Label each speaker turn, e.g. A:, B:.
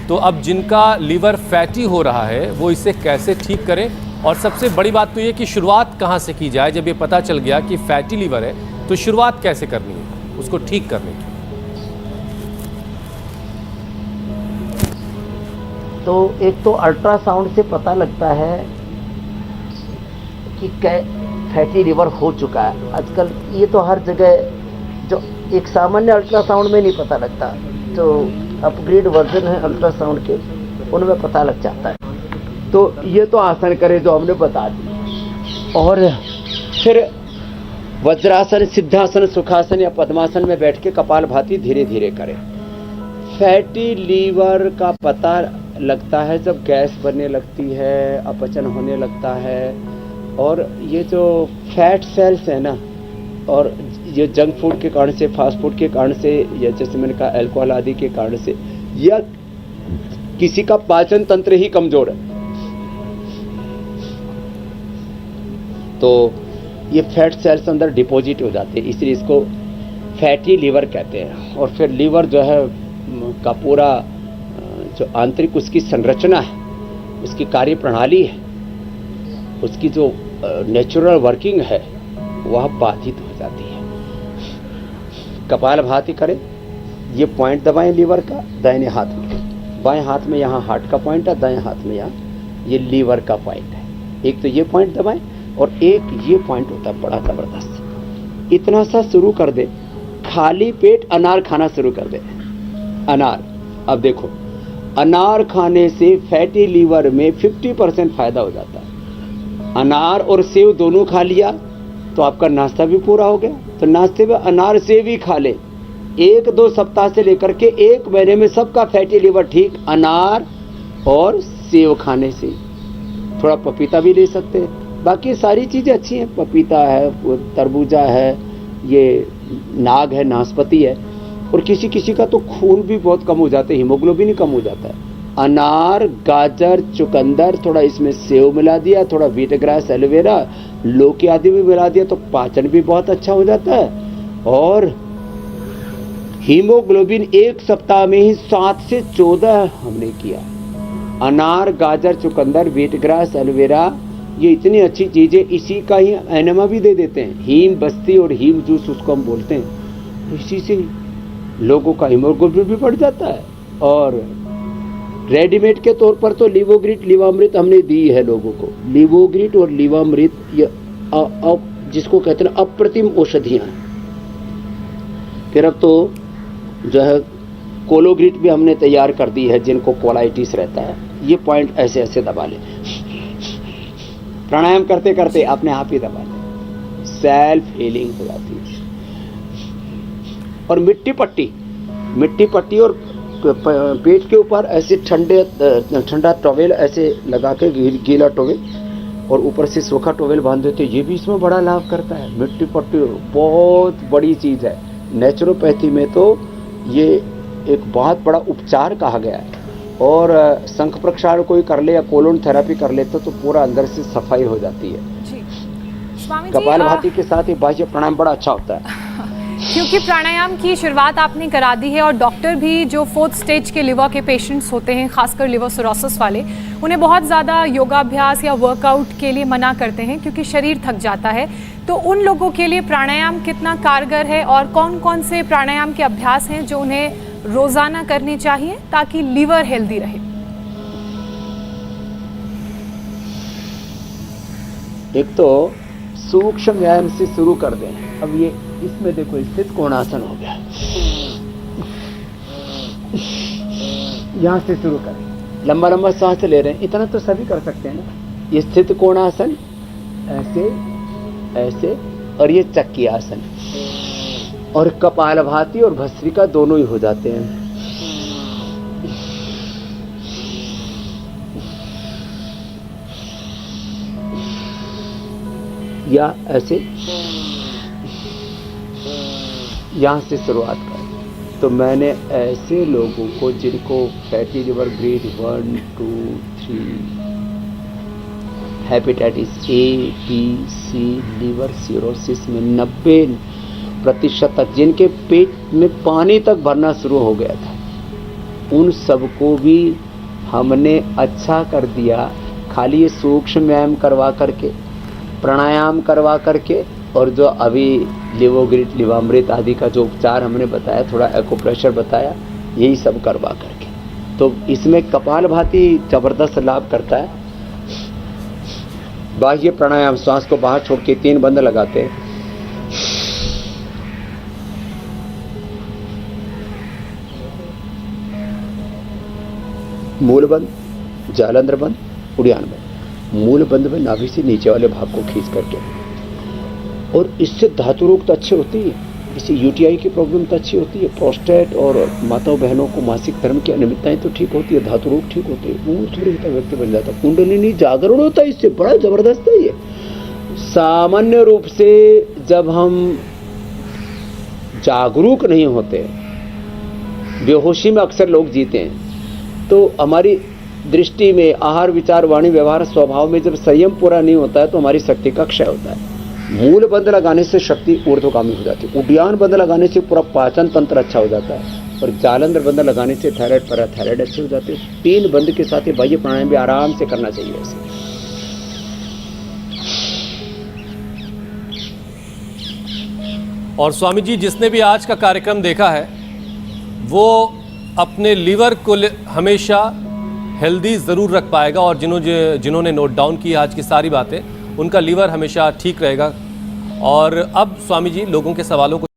A: तो अब जिनका लीवर फैटी हो रहा है वो इसे कैसे ठीक करें, और सबसे बड़ी बात तो ये कि शुरुआत कहाँ से की जाए। जब ये पता चल गया कि फैटी लीवर है तो शुरुआत कैसे करनी है उसको ठीक करने की।
B: तो एक तो अल्ट्रासाउंड से पता लगता है कि फैटी लीवर हो चुका है। आजकल ये तो हर जगह, जो एक सामान्य अल्ट्रासाउंड में नहीं पता लगता, जो अपग्रेड वर्जन है अल्ट्रासाउंड के उनमें पता लग जाता है। तो ये तो आसन करे जो हमने बता दी, और फिर वज्रासन, सिद्धासन, सुखासन या पद्मासन में बैठ के कपालभाति धीरे धीरे करें। फैटी लीवर का पता लगता है जब गैस बनने लगती है, अपचन होने लगता है, और ये जो फैट सेल्स है ना, और ये जंक फूड के कारण से, फास्ट फूड के कारण से, या जैसे मैंने कहा अल्कोहल आदि के कारण से, या किसी का पाचन तंत्र ही कमजोर है, तो ये फैट सेल्स अंदर डिपॉजिट हो जाते हैं, इसलिए इसको फैटी लीवर कहते हैं। और फिर लीवर जो है का पूरा जो आंतरिक उसकी संरचना है, उसकी कार्य प्रणाली है, उसकी जो नेचुरल वर्किंग है वह बाधित हो जाती है। कपालभाति करें, ये पॉइंट दबाएं लीवर का दाहिने हाथ में, बाएं हाथ में यहाँ हार्ट का पॉइंट है, दाएं हाथ में यहाँ ये लीवर का पॉइंट है। एक तो ये पॉइंट दबाएं और एक ये पॉइंट होता है बड़ा जबरदस्त। इतना सा शुरू कर दे, खाली पेट अनार खाना शुरू कर दे। अनार, अब देखो अनार खाने से फैटी लीवर में 50% फायदा हो जाता है। अनार और सेव दोनों खा लिया तो आपका नाश्ता भी पूरा हो गया। तो नाश्ते में अनार सेव ही खा ले, 1-2 सप्ताह से लेकर के 1 महीने में सबका फैटी लीवर ठीक। अनार और सेव खाने से, थोड़ा पपीता भी ले सकते हैं, बाकी सारी चीज़ें अच्छी हैं। पपीता है, तरबूजा है, ये नाग है, नाशपाती है। और किसी किसी का तो खून भी बहुत कम हो जाता है, हीमोग्लोबिन कम हो जाता है। अनार, गाजर, चुकंदर, थोड़ा इसमें सेव मिला दिया, थोड़ा व्हीट ग्रास, एलोवेरा, लौकी आदि भी मिला दिया तो पाचन भी बहुत अच्छा हो जाता है। और हीमोग्लोबिन 1 सप्ताह में ही 7 से 14 हमने किया। अनार, गाजर, चुकंदर, व्हीट ग्रास, एलोवेरा, ये इतनी अच्छी चीजें, इसी का ही एनेमा भी दे देते हैं। हीम बस्ती और हीम जूस उसको हम बोलते हैं। इसी से लोगों का हीमोग्लोबिन भी बढ़ जाता है। और रेडीमेड के तौर पर तो लिवोग्रिट, लीवामृत हमने दी है लोगों को। लिवोग्रिट और लीवामृत ये जिसको कहते हैं अप्रतिम औषधियाँ हैं। फिर अब तो जो है कोलोग्रिट भी हमने तैयार कर दी है जिनको कोलाइटिस रहता है। ये पॉइंट ऐसे ऐसे दबा ले, प्राणायाम करते करते अपने आप ही दबा ले, सेल्फ हीलिंग हो जाती है। और मिट्टी पट्टी और पेट के ऊपर ऐसे ठंडा टॉवेल ऐसे लगा के, गीला टॉवेल, और ऊपर से सूखा टॉवेल बांध देते, ये भी इसमें बड़ा लाभ करता है। मिट्टी पट्टी बहुत बड़ी चीज़ है। नेचुरोपैथी में तो ये एक बहुत बड़ा उपचार कहा गया है। और शंख प्रक्षालन कोई कर ले या कोलोन थेरेपी कर ले तो पूरा अंदर से सफाई हो जाती है।
C: जी स्वामी जी,
B: कपालभाति के साथ ही बाह्य प्राणायाम बड़ा अच्छा होता है।
C: क्योंकि प्राणायाम की शुरुआत आपने करा दी है, और डॉक्टर भी जो 4th स्टेज के लिवर के पेशेंट्स होते हैं, खासकर लिवर सिरोसिस वाले, उन्हें बहुत ज़्यादा योगाभ्यास या वर्कआउट के लिए मना करते हैं क्योंकि शरीर थक जाता है। तो उन लोगों के लिए प्राणायाम कितना कारगर है, और कौन कौन से प्राणायाम के अभ्यास हैं जो उन्हें रोज़ाना करने चाहिए ताकि लीवर हेल्दी रहे?
B: एक तो सूक्ष्म व्यायाम से शुरू कर दें। अब ये इसमें देखो स्थित कोणासन हो गया, यहां से शुरू करें। लंबा लंबा सांस ले रहे हैं, इतना तो सभी कर सकते हैं ना। ये स्थित कोणासन ऐसे ऐसे, और ये चक्की आसन, और कपालभाति और भस्त्रिका दोनों ही हो जाते हैं। या ऐसे, यहाँ से शुरुआत करें। तो मैंने ऐसे लोगों को जिनको fatty liver grade 1, 2, 3, hepatitis A, B, C, liver cirrhosis में 90% तक, जिनके पेट में पानी तक भरना शुरू हो गया था, उन सबको भी हमने अच्छा कर दिया। खाली ये सूक्ष्म व्यायाम करवा करके, प्राणायाम करवा करके, और जो अभी लिवोग्रिड, लिवामृत आदि का जो उपचार हमने बताया, थोड़ा एक्यूप्रेशर बताया, यही सब करवा करके, तो इसमें कपालभाति जबरदस्त लाभ करता है। बाह्य प्राणायाम, श्वास को बाहर छोड़ के 3 बंद लगाते हैं। मूल बंद, जालंधर बंद, उड़ियान बंद। मूल बंद में नाभि से नीचे वाले भाग को खींच करके, और इससे धातु रोग तो अच्छे होती है, इससे यूटीआई की प्रॉब्लम तो अच्छी होती है, प्रोस्टेट और माताओं बहनों को मासिक धर्म की अनियमितताएं तो ठीक होती है, धातु रोग ठीक होते हैं, वो थोड़ी व्यक्ति बन जाता है, कुंडलिनी जागरण होता है, इससे बड़ा जबरदस्त है ये। सामान्य रूप से जब हम जागरूक नहीं होते, बेहोशी में अक्सर लोग जीते हैं, तो हमारी दृष्टि में, आहार, विचार, वाणी, व्यवहार, स्वभाव में जब संयम पूरा नहीं होता है तो हमारी शक्ति का क्षय होता है। मूल बंद लगाने से शक्ति ऊर्ध्वगामी हो जाती है, उड्डयन बंद लगाने से पूरा पाचन तंत्र अच्छा हो जाता है, और जालंधर बंद लगाने से थायराइड, पैराथायराइड अच्छे हो जाते हैं। 3 बंद के साथ ही बाह्य प्राणायाम भी आराम से करना चाहिए ऐसे।
A: और स्वामी जी, जिसने भी आज का कार्यक्रम देखा है वो अपने लीवर को हमेशा हेल्दी ज़रूर रख पाएगा, और जिन्होंने नोट डाउन की आज की सारी बातें, उनका लीवर हमेशा ठीक रहेगा। और अब स्वामी जी लोगों के सवालों को